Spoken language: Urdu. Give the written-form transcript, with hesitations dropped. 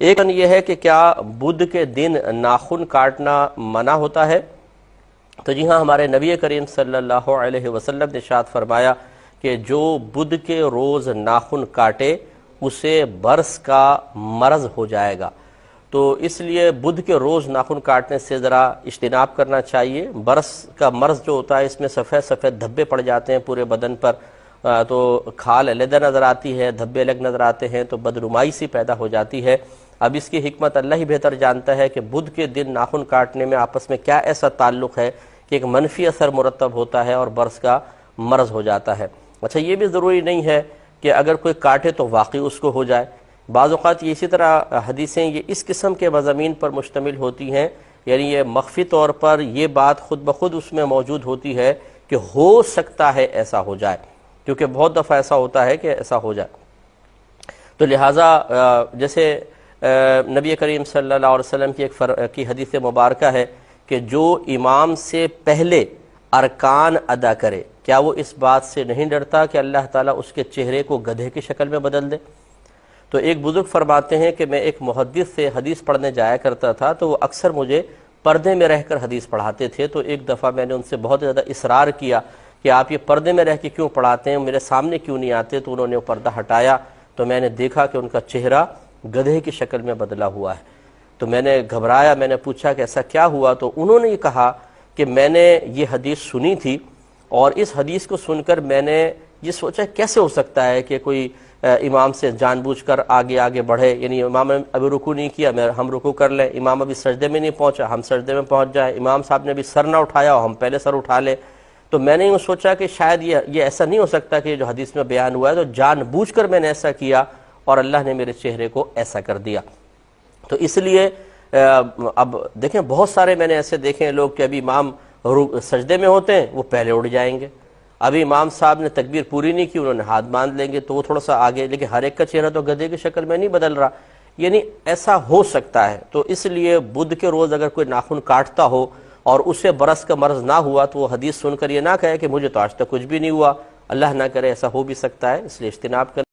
ایک یہ ہے کہ کیا بدھ کے دن ناخن کاٹنا منع ہوتا ہے؟ تو جی ہاں، ہمارے نبی کریم صلی اللہ علیہ وسلم نے ارشاد فرمایا کہ جو بدھ کے روز ناخن کاٹے اسے برس کا مرض ہو جائے گا۔ تو اس لیے بدھ کے روز ناخن کاٹنے سے ذرا اجتناب کرنا چاہیے۔ برس کا مرض جو ہوتا ہے اس میں سفید سفید دھبے پڑ جاتے ہیں پورے بدن پر، تو کھال علیحدہ نظر آتی ہے، دھبے الگ نظر آتے ہیں، تو بدنمائی سی پیدا ہو جاتی ہے۔ اب اس کی حکمت اللہ ہی بہتر جانتا ہے کہ بدھ کے دن ناخن کاٹنے میں آپس میں کیا ایسا تعلق ہے کہ ایک منفی اثر مرتب ہوتا ہے اور برس کا مرض ہو جاتا ہے۔ اچھا، یہ بھی ضروری نہیں ہے کہ اگر کوئی کاٹے تو واقعی اس کو ہو جائے۔ بعض اوقات یہ اسی طرح حدیثیں یہ اس قسم کے مضامین پر مشتمل ہوتی ہیں، یعنی یہ مخفی طور پر یہ بات خود بخود اس میں موجود ہوتی ہے کہ ہو سکتا ہے ایسا ہو جائے، کیونکہ بہت دفعہ ایسا ہوتا ہے کہ ایسا ہو جائے۔ تو لہٰذا جیسے نبی کریم صلی اللہ علیہ وسلم کی حدیث مبارکہ ہے کہ جو امام سے پہلے ارکان ادا کرے، کیا وہ اس بات سے نہیں ڈرتا کہ اللہ تعالیٰ اس کے چہرے کو گدھے کی شکل میں بدل دے؟ تو ایک بزرگ فرماتے ہیں کہ میں ایک محدث سے حدیث پڑھنے جایا کرتا تھا، تو وہ اکثر مجھے پردے میں رہ کر حدیث پڑھاتے تھے۔ تو ایک دفعہ میں نے ان سے بہت زیادہ اصرار کیا کہ آپ یہ پردے میں رہ کے کیوں پڑھاتے ہیں، میرے سامنے کیوں نہیں آتے؟ تو انہوں نے وہ پردہ ہٹایا تو میں نے دیکھا کہ ان کا چہرہ گدھے کی شکل میں بدلا ہوا ہے۔ تو میں نے گھبرایا، میں نے پوچھا کہ ایسا کیا ہوا؟ تو انہوں نے یہ کہا کہ میں نے یہ حدیث سنی تھی، اور اس حدیث کو سن کر میں نے یہ سوچا کیسے ہو سکتا ہے کہ کوئی امام سے جان بوجھ کر آگے بڑھے، یعنی امام نے ابھی رکوع نہیں کیا ہم رکوع کر لیں، امام ابھی سجدے میں نہیں پہنچا ہم سجدے میں پہنچ جائیں، امام صاحب نے ابھی سر نہ اٹھایا ہم پہلے سر اٹھا لیں۔ تو میں نے یہ سوچا کہ شاید یہ ایسا نہیں ہو سکتا کہ جو حدیث میں بیان ہوا ہے، تو جان بوجھ کر میں نے ایسا کیا اور اللہ نے میرے چہرے کو ایسا کر دیا۔ تو اس لیے اب دیکھیں بہت سارے میں نے ایسے دیکھے ہیں لوگ کہ ابھی امام سجدے میں ہوتے ہیں وہ پہلے اٹھ جائیں گے، ابھی امام صاحب نے تکبیر پوری نہیں کی انہوں نے ہاتھ باندھ لیں گے تو وہ تھوڑا سا آگے، لیکن ہر ایک کا چہرہ تو گدھے کی شکل میں نہیں بدل رہا، یعنی ایسا ہو سکتا ہے۔ تو اس لیے بدھ کے روز اگر کوئی ناخن کاٹتا ہو اور اسے برس کا مرض نہ ہوا تو وہ حدیث سن کر یہ نہ کہے کہ مجھے تو آج تک کچھ بھی نہیں ہوا، اللہ نہ کرے ایسا ہو بھی سکتا ہے، اس لیے اجتناب کریں۔